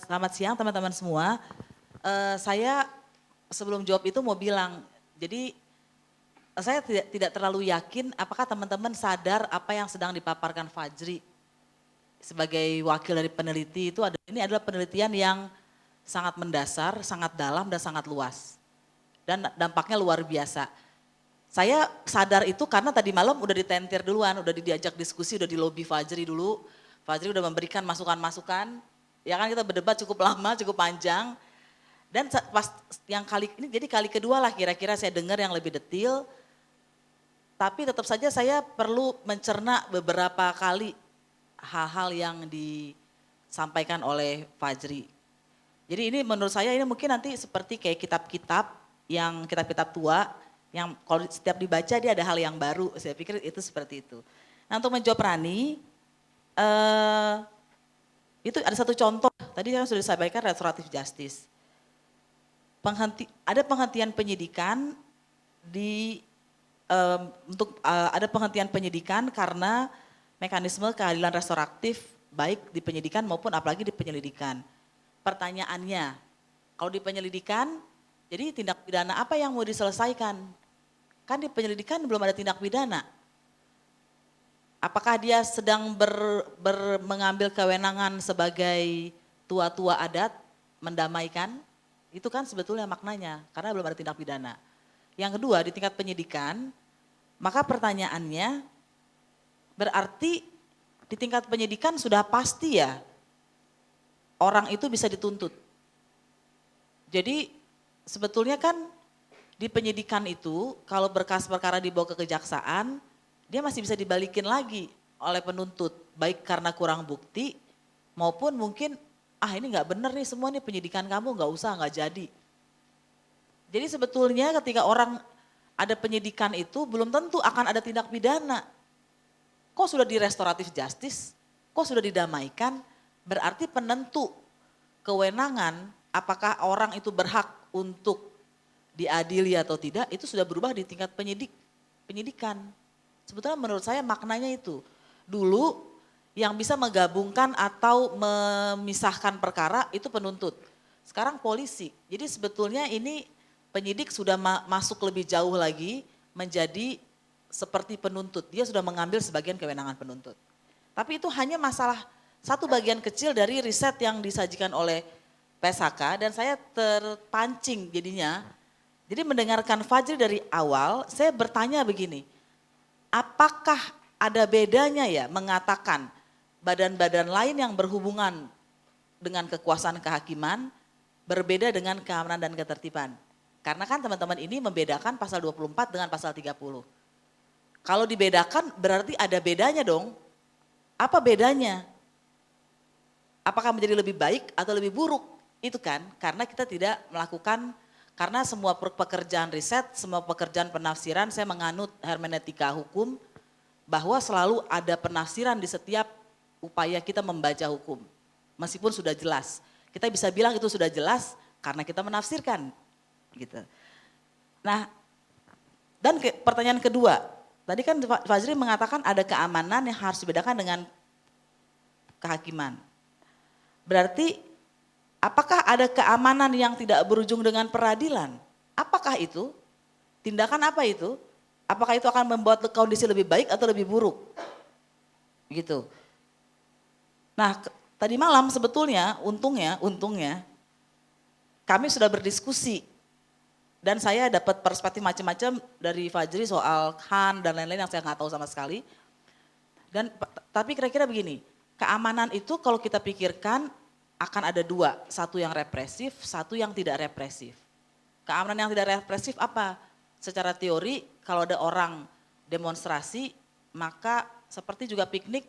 Selamat siang teman-teman semua. Saya sebelum jawab itu mau bilang, jadi saya tidak terlalu yakin apakah teman-teman sadar apa yang sedang dipaparkan Fajri sebagai wakil dari peneliti itu ini adalah penelitian yang sangat mendasar, sangat dalam dan sangat luas. Dan dampaknya luar biasa. Saya sadar itu karena tadi malam udah ditentir duluan, udah diajak diskusi, udah di lobby Fajri dulu. Fajri udah memberikan masukan-masukan. Ya kan kita berdebat cukup lama, cukup panjang. Dan pas yang kali ini jadi kali kedua lah kira-kira saya dengar yang lebih detail. Tapi tetap saja saya perlu mencerna beberapa kali hal-hal yang disampaikan oleh Fajri. Jadi ini menurut saya ini mungkin nanti seperti kayak kitab-kitab yang kitab-kitab tua yang kalau setiap dibaca dia ada hal yang baru. Saya pikir itu seperti itu. Nah untuk menjawab Rani, itu ada satu contoh. Tadi yang sudah disampaikan restoratif justice. Ada penghentian penyidikan ada penghentian penyidikan karena mekanisme keadilan restoratif baik di penyidikan maupun apalagi di penyelidikan. Pertanyaannya, kalau di penyelidikan, jadi tindak pidana apa yang mau diselesaikan? Kan di penyelidikan belum ada tindak pidana. Apakah dia sedang mengambil kewenangan sebagai tua-tua adat mendamaikan? Itu kan sebetulnya maknanya, karena belum ada tindak pidana. Yang kedua, di tingkat penyidikan, maka pertanyaannya berarti di tingkat penyidikan sudah pasti ya orang itu bisa dituntut. Jadi sebetulnya kan di penyidikan itu kalau berkas perkara dibawa ke kejaksaan, dia masih bisa dibalikin lagi oleh penuntut. Baik karena kurang bukti maupun mungkin ini nggak bener nih semua nih penyidikan kamu nggak jadi. Jadi sebetulnya ketika orang ada penyidikan itu belum tentu akan ada tindak pidana. Kok sudah di restoratif justice, kok sudah didamaikan, berarti penentu kewenangan apakah orang itu berhak untuk diadili atau tidak itu sudah berubah di tingkat penyidikan. Sebetulnya menurut saya maknanya itu. Dulu yang bisa menggabungkan atau memisahkan perkara itu penuntut. Sekarang polisi. Jadi sebetulnya ini penyidik sudah masuk lebih jauh lagi menjadi seperti penuntut. Dia sudah mengambil sebagian kewenangan penuntut. Tapi itu hanya masalah satu bagian kecil dari riset yang disajikan oleh PSHK dan saya terpancing jadinya. Jadi mendengarkan Fajri dari awal, saya bertanya begini, apakah ada bedanya ya mengatakan badan-badan lain yang berhubungan dengan kekuasaan kehakiman berbeda dengan keamanan dan ketertiban? Karena kan teman-teman ini membedakan pasal 24 dengan pasal 30. Kalau dibedakan berarti ada bedanya dong. Apa bedanya? Apakah menjadi lebih baik atau lebih buruk? Itu kan karena kita tidak melakukan, karena semua pekerjaan riset, semua pekerjaan penafsiran saya menganut hermeneutika hukum bahwa selalu ada penafsiran di setiap upaya kita membaca hukum. Meskipun sudah jelas. Kita bisa bilang itu sudah jelas karena kita menafsirkan. Gitu. Nah, dan pertanyaan kedua, tadi kan Fajri mengatakan ada keamanan yang harus dibedakan dengan kehakiman. Berarti apakah ada keamanan yang tidak berujung dengan peradilan? Apakah itu? Tindakan apa itu? Apakah itu akan membuat kondisi lebih baik atau lebih buruk? Gitu. Nah, tadi malam sebetulnya untungnya kami sudah berdiskusi dan saya dapat perspektif macam-macam dari Fajri soal Han dan lain-lain yang saya nggak tahu sama sekali. Dan tapi kira-kira begini, keamanan itu kalau kita pikirkan akan ada dua, satu yang represif, satu yang tidak represif. Keamanan yang tidak represif apa? Secara teori kalau ada orang demonstrasi maka seperti juga piknik,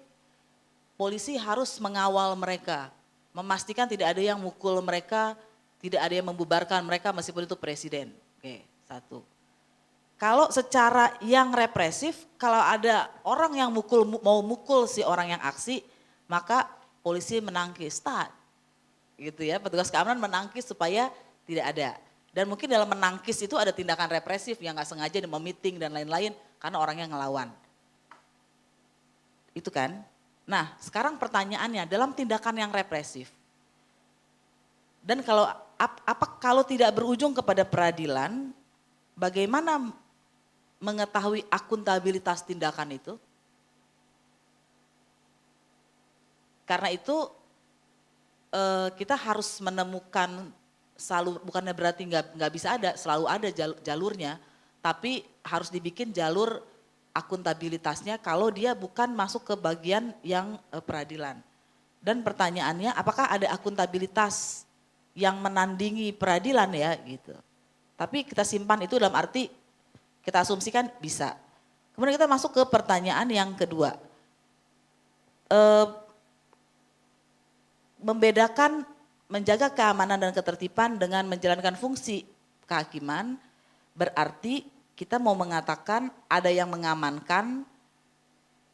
polisi harus mengawal mereka, memastikan tidak ada yang mukul mereka, tidak ada yang membubarkan mereka meskipun itu presiden. Oke, satu. Kalau secara yang represif, kalau ada orang yang mau mukul si orang yang aksi, maka polisi menangkis, gitu ya, petugas keamanan menangkis supaya tidak ada. Dan mungkin dalam menangkis itu ada tindakan represif yang nggak sengaja memiting dan lain-lain karena orangnya ngelawan. Itu kan. Nah sekarang pertanyaannya dalam tindakan yang represif, Dan kalau tidak berujung kepada peradilan, bagaimana mengetahui akuntabilitas tindakan itu? Karena itu kita harus menemukan selalu, bukannya berarti nggak bisa ada, selalu ada jalurnya, tapi harus dibikin jalur akuntabilitasnya kalau dia bukan masuk ke bagian yang peradilan. Dan pertanyaannya, apakah ada akuntabilitas yang menandingi peradilan ya gitu. Tapi kita simpan itu dalam arti kita asumsikan bisa. Kemudian kita masuk ke pertanyaan yang kedua. Membedakan menjaga keamanan dan ketertiban dengan menjalankan fungsi kehakiman berarti kita mau mengatakan ada yang mengamankan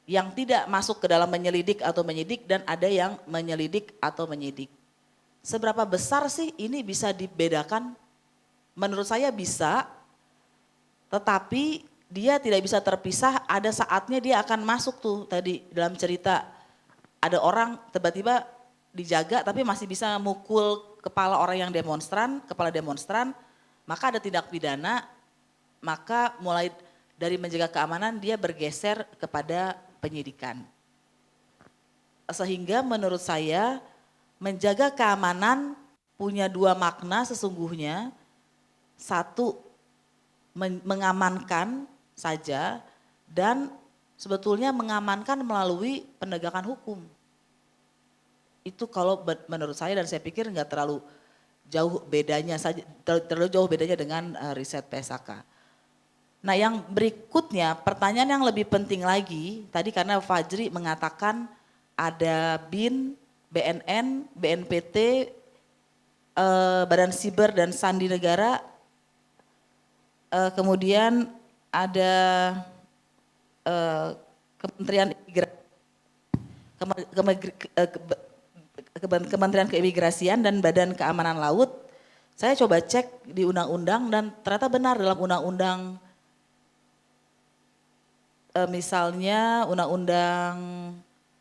yang tidak masuk ke dalam menyelidik atau menyidik dan ada yang menyelidik atau menyidik. Seberapa besar sih ini bisa dibedakan? Menurut saya bisa, tetapi dia tidak bisa terpisah, ada saatnya dia akan masuk tuh tadi dalam cerita. Ada orang tiba-tiba dijaga tapi masih bisa mukul kepala orang yang demonstran, kepala demonstran, maka ada tindak pidana, maka mulai dari menjaga keamanan dia bergeser kepada penyidikan. Sehingga menurut saya menjaga keamanan punya dua makna sesungguhnya. Satu, mengamankan saja dan sebetulnya mengamankan melalui penegakan hukum. Itu kalau menurut saya dan saya pikir nggak terlalu jauh bedanya saja, terlalu jauh bedanya dengan riset PSAK. Nah yang berikutnya pertanyaan yang lebih penting lagi, tadi karena Fajri mengatakan ada BIN, BNN, BNPT, Badan Siber dan Sandi Negara, kemudian ada Kementerian Keimigrasian dan Badan Keamanan Laut. Saya coba cek di undang-undang dan ternyata benar dalam undang-undang, misalnya undang-undang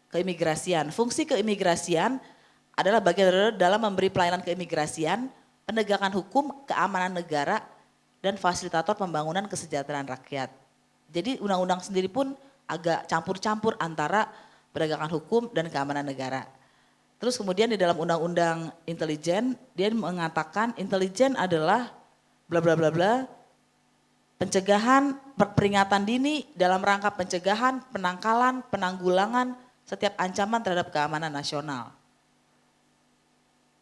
keimigrasian. Fungsi keimigrasian adalah bagian dalam memberi pelayanan keimigrasian, penegakan hukum, keamanan negara, dan fasilitator pembangunan kesejahteraan rakyat. Jadi undang-undang sendiri pun agak campur-campur antara penegakan hukum dan keamanan negara. Terus kemudian di dalam undang-undang intelijen, dia mengatakan intelijen adalah bla bla bla bla, pencegahan, peringatan dini dalam rangka pencegahan, penangkalan, penanggulangan setiap ancaman terhadap keamanan nasional.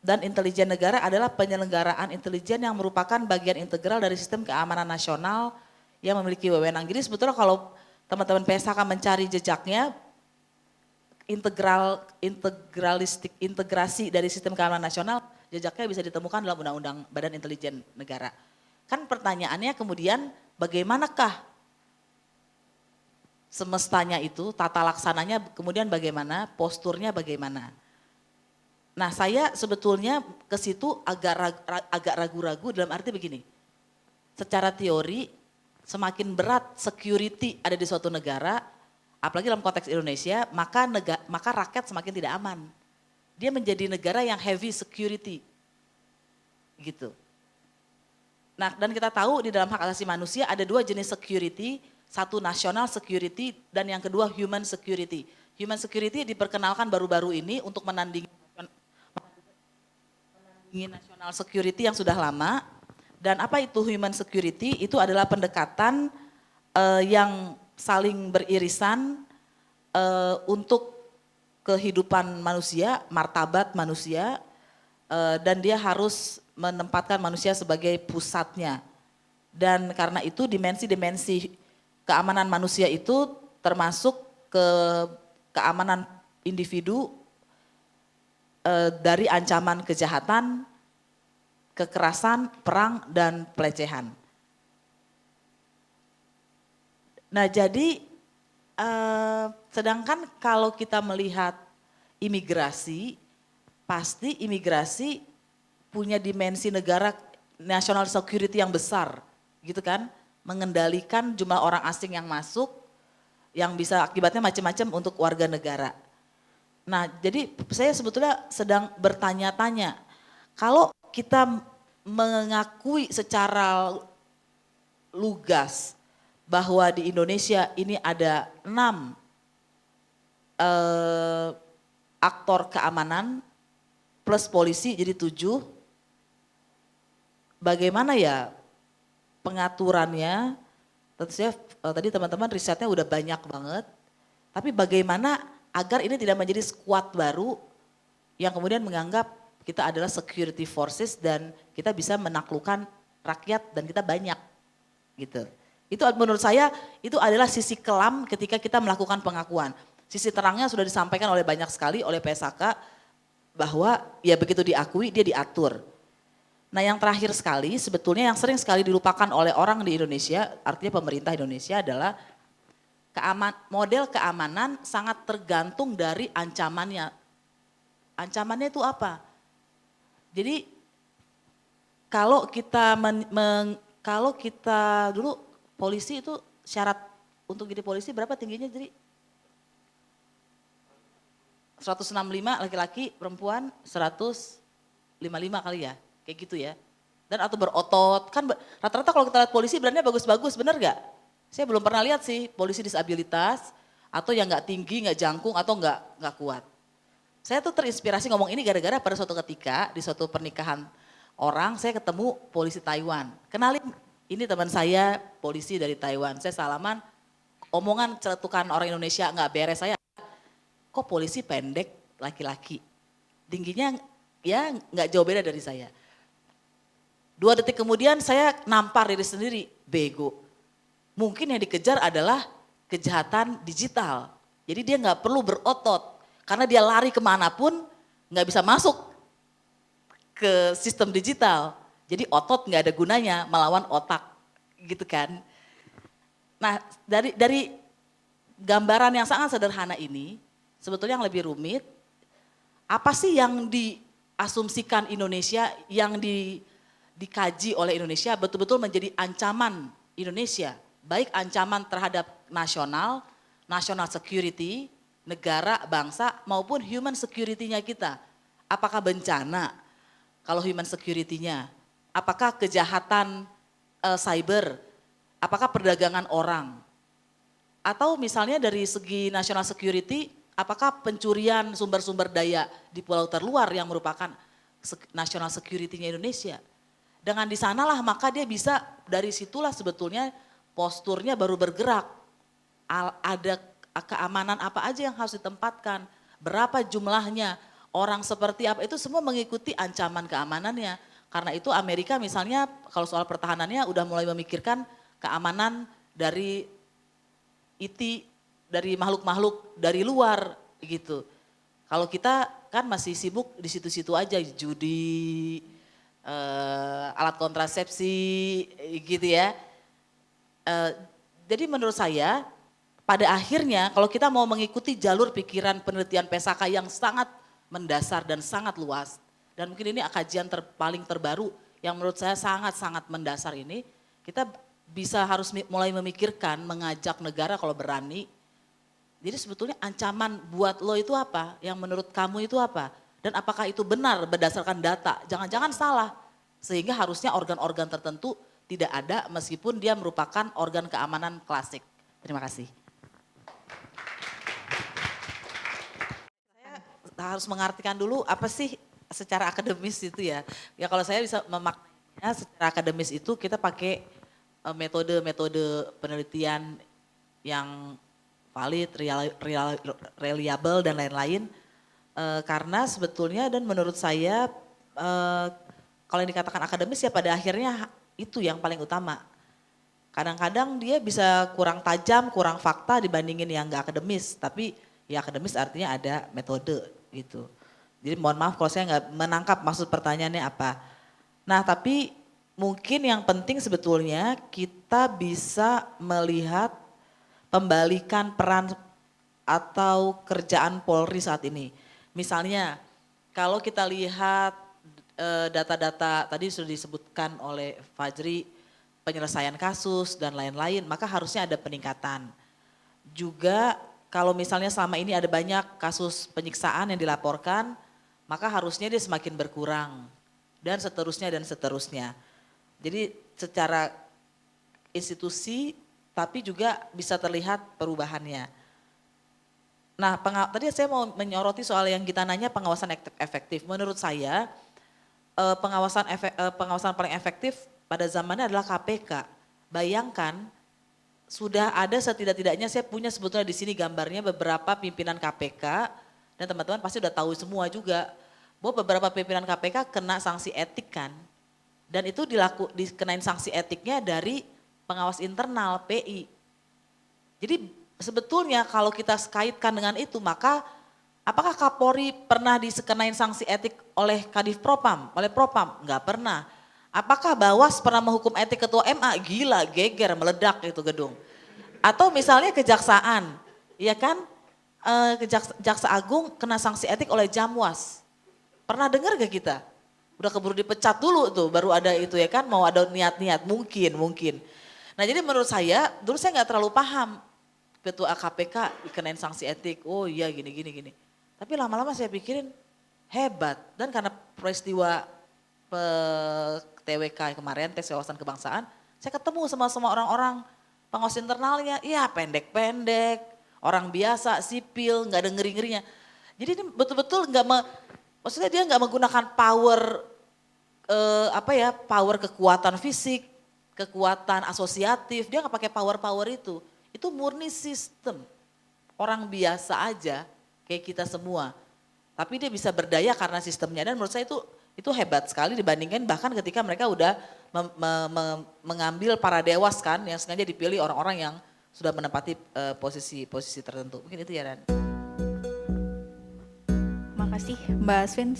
Dan intelijen negara adalah penyelenggaraan intelijen yang merupakan bagian integral dari sistem keamanan nasional yang memiliki wewenang. Jadi sebetulnya kalau teman-teman PSHK mencari jejaknya, integrasi dari sistem keamanan nasional, jejaknya bisa ditemukan dalam Undang-Undang Badan Intelijen Negara. Kan pertanyaannya kemudian bagaimanakah semestanya itu, tata laksananya kemudian bagaimana, posturnya bagaimana. Nah saya sebetulnya ke situ agak ragu-ragu dalam arti begini, secara teori semakin berat security ada di suatu negara, apalagi dalam konteks Indonesia, maka rakyat semakin tidak aman. Dia menjadi negara yang heavy security, gitu. Nah dan kita tahu di dalam hak asasi manusia ada dua jenis security, satu national security dan yang kedua human security. Human security diperkenalkan baru-baru ini untuk menandingi national security yang sudah lama. Dan apa itu human security? Itu adalah pendekatan yang saling beririsan untuk kehidupan manusia, martabat manusia, dan dia harus menempatkan manusia sebagai pusatnya. Dan karena itu dimensi-dimensi keamanan manusia itu termasuk keamanan individu dari ancaman kejahatan, kekerasan, perang, dan pelecehan. Nah jadi sedangkan kalau kita melihat imigrasi, pasti imigrasi punya dimensi negara national security yang besar, gitu kan? Mengendalikan jumlah orang asing yang masuk, yang bisa akibatnya macam-macam untuk warga negara. Nah jadi saya sebetulnya sedang bertanya-tanya, Kalau kita mengakui secara lugas bahwa di Indonesia ini ada 6 aktor keamanan plus polisi jadi 7, bagaimana ya pengaturannya? Tentu saja tadi teman-teman risetnya udah banyak banget, tapi bagaimana agar ini tidak menjadi squad baru yang kemudian menganggap kita adalah security forces dan kita bisa menaklukkan rakyat dan kita banyak gitu. Itu menurut saya itu adalah sisi kelam ketika kita melakukan pengakuan. Sisi terangnya sudah disampaikan oleh banyak sekali oleh PSAK bahwa ya begitu diakui dia diatur. Nah yang terakhir sekali sebetulnya yang sering sekali dilupakan oleh orang di Indonesia, artinya pemerintah Indonesia adalah model keamanan sangat tergantung dari ancamannya. Ancamannya itu apa? Jadi kalau kita kalau kita dulu polisi itu syarat untuk jadi polisi berapa tingginya jadi? 165 laki-laki, perempuan 155 kali ya, kayak gitu ya. Dan atau berotot, kan rata-rata kalau kita lihat polisi berani bagus-bagus, bener gak? Saya belum pernah lihat sih polisi disabilitas atau yang gak tinggi, gak jangkung atau gak kuat. Saya tuh terinspirasi ngomong ini gara-gara pada suatu ketika di suatu pernikahan orang saya ketemu polisi Taiwan. Kenalin ini teman saya polisi dari Taiwan, saya salaman, omongan celetukan orang Indonesia gak beres saya. Kok polisi pendek laki-laki, tingginya ya nggak jauh beda dari saya. 2 detik kemudian saya nampar diri sendiri, bego. Mungkin yang dikejar adalah kejahatan digital. Jadi dia nggak perlu berotot, karena dia lari kemanapun nggak bisa masuk ke sistem digital. Jadi otot nggak ada gunanya melawan otak, gitu kan. Nah dari gambaran yang sangat sederhana ini, sebetulnya yang lebih rumit, apa sih yang diasumsikan Indonesia, yang dikaji oleh Indonesia betul-betul menjadi ancaman Indonesia, baik ancaman terhadap national security, negara, bangsa, maupun human security-nya kita. Apakah bencana kalau human security-nya, apakah kejahatan cyber, apakah perdagangan orang, atau misalnya dari segi national security, apakah pencurian sumber-sumber daya di pulau terluar yang merupakan national security-nya Indonesia. Dengan di sanalah maka dia bisa, dari situlah sebetulnya posturnya baru bergerak. Ada keamanan apa aja yang harus ditempatkan, berapa jumlahnya, orang seperti apa, itu semua mengikuti ancaman keamanannya. Karena itu Amerika misalnya kalau soal pertahanannya udah mulai memikirkan keamanan dari IT, dari makhluk-makhluk dari luar gitu. Kalau kita kan masih sibuk di situ-situ aja, judi, alat kontrasepsi gitu ya. Jadi menurut saya pada akhirnya kalau kita mau mengikuti jalur pikiran penelitian PSAK yang sangat mendasar dan sangat luas, dan mungkin ini kajian paling terbaru yang menurut saya sangat-sangat mendasar ini, kita bisa harus mulai memikirkan mengajak negara kalau berani. Jadi sebetulnya ancaman buat lo itu apa? Yang menurut kamu itu apa? Dan apakah itu benar berdasarkan data? Jangan-jangan salah. Sehingga harusnya organ-organ tertentu tidak ada meskipun dia merupakan organ keamanan klasik. Terima kasih. Saya harus mengartikan dulu apa sih secara akademis itu ya. Ya kalau saya bisa memaknainya secara akademis itu kita pakai metode-metode penelitian yang valid, reliable dan lain-lain. Karena sebetulnya dan menurut saya kalau yang dikatakan akademis ya pada akhirnya itu yang paling utama. Kadang-kadang dia bisa kurang tajam, kurang fakta dibandingin yang gak akademis. Tapi ya akademis artinya ada metode gitu. Jadi mohon maaf kalau saya gak menangkap maksud pertanyaannya apa. Nah tapi mungkin yang penting sebetulnya kita bisa melihat pembalikan peran atau kerjaan Polri saat ini. Misalnya kalau kita lihat data-data tadi sudah disebutkan oleh Fajri, penyelesaian kasus dan lain-lain, maka harusnya ada peningkatan. Juga kalau misalnya selama ini ada banyak kasus penyiksaan yang dilaporkan, maka harusnya dia semakin berkurang. dan seterusnya dan seterusnya. Jadi secara institusi tapi juga bisa terlihat perubahannya. Nah, tadi saya mau menyoroti soal yang kita nanya pengawasan efektif. Menurut saya pengawasan paling efektif pada zamannya adalah KPK. Bayangkan sudah ada setidak-tidaknya, saya punya sebetulnya di sini gambarnya beberapa pimpinan KPK dan teman-teman pasti udah tahu semua juga bahwa beberapa pimpinan KPK kena sanksi etik kan. Dan itu dikenain sanksi etiknya dari pengawas internal PI. Jadi sebetulnya kalau kita kaitkan dengan itu, maka apakah Kapolri pernah dikenain sanksi etik oleh Kadif Propam, oleh Propam? Enggak pernah. Apakah Bawas pernah menghukum etik Ketua MA? Gila, geger, meledak itu gedung. Atau misalnya kejaksaan, ya kan? Jaksa Agung kena sanksi etik oleh Jamwas. Pernah dengar gak kita? Udah keburu dipecat dulu tuh, baru ada itu ya kan, mau ada niat-niat, mungkin. Nah jadi menurut saya, dulu saya nggak terlalu paham Ketua KPK dikenain sanksi etik, oh iya gini. Tapi lama-lama saya pikirin hebat, dan karena peristiwa TWK kemarin, tes wawasan kebangsaan, saya ketemu sama semua orang-orang pengawas internalnya, iya pendek-pendek, orang biasa, sipil, nggak ada ngeri-ngerinya. Jadi ini betul-betul maksudnya dia nggak menggunakan power power kekuatan fisik, kekuatan asosiatif, dia nggak pakai power itu. Itu murni sistem. Orang biasa aja kayak kita semua. Tapi dia bisa berdaya karena sistemnya, dan menurut saya itu hebat sekali dibandingkan bahkan ketika mereka udah mengambil para dewas kan yang sengaja dipilih orang-orang yang sudah menempati posisi tertentu. Mungkin itu ya, Dan. Makasih Mbak Asvin.